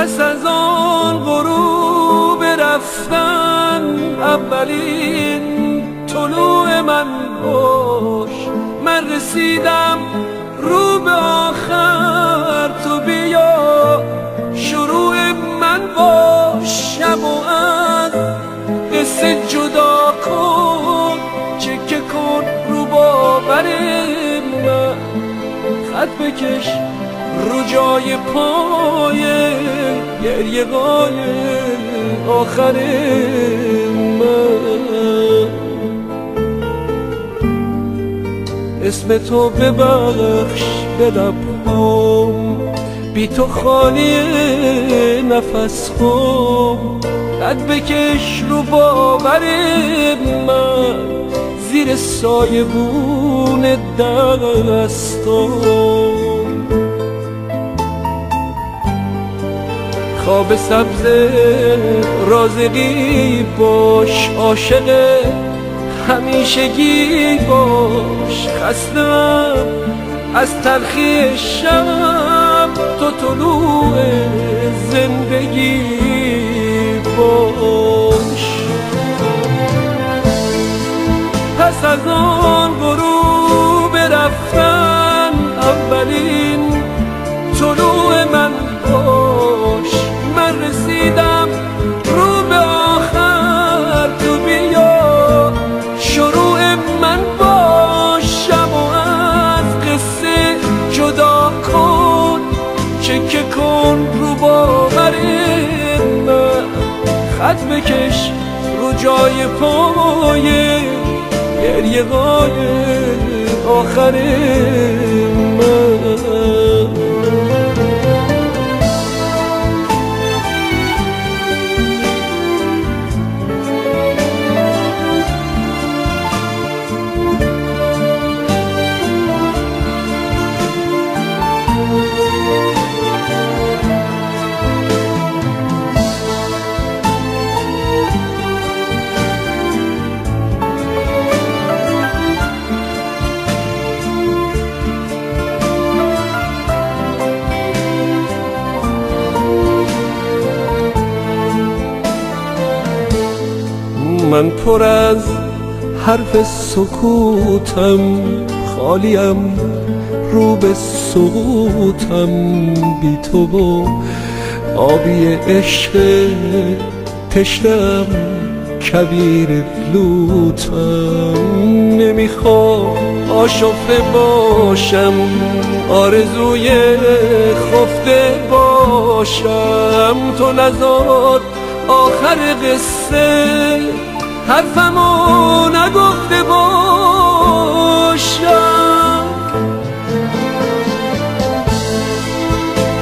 پس از آن غروب رفتن اولین طلوع من باش. من رسیدم رو به آخر، تو بیا شروع من باش. شب و از قصه جدا کن، چکه کن رو باور من. خط بکش رو جای پای گریه قای آخر من. اسم تو ببخش به لبهام، بی تو خالی نفس هام. قد بکش رو باور من، زیر سایه بون دستام. خواب سبز رازقی باش، عاشق همیشگی باش. خستم از تلخی شب، تو طلوع زندگی باش. پس از آن غروب رفتن اولین طلوع من باش. من رسیدم رو به آخر، تو بیا شروع من باش. شب و از قصه جدا کن، چکه کن رو باور من. خط بکش رو جای پای گریه قای آخر من. من پر از حرف سکوتم، خالیم رو به سقوطم. بی تو و آبی عشق تشنم، کبیر لوتم. نمیخوام آشفته باشم، آرزوی خفته باشم. تو نذار آخر قصه حرفمو نگفته باشم.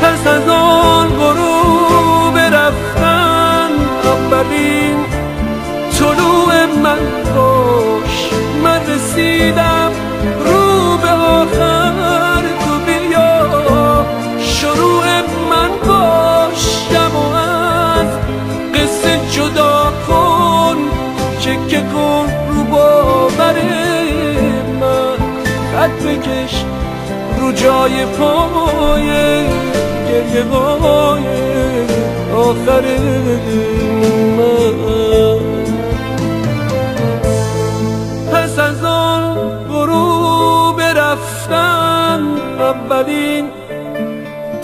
پس از آن غروب رفتن اولین طلوع من باش. من رسیدم رو به آخر، تو بیا شروع من باش. شب و از قصه جدا کن، چکه کن رو باور من. خط بکش رو جای پای گریه قای آخر من. پس از آن غروب رفتن اولین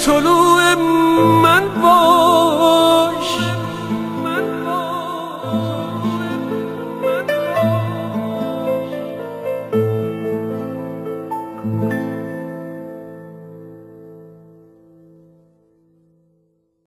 طلوع من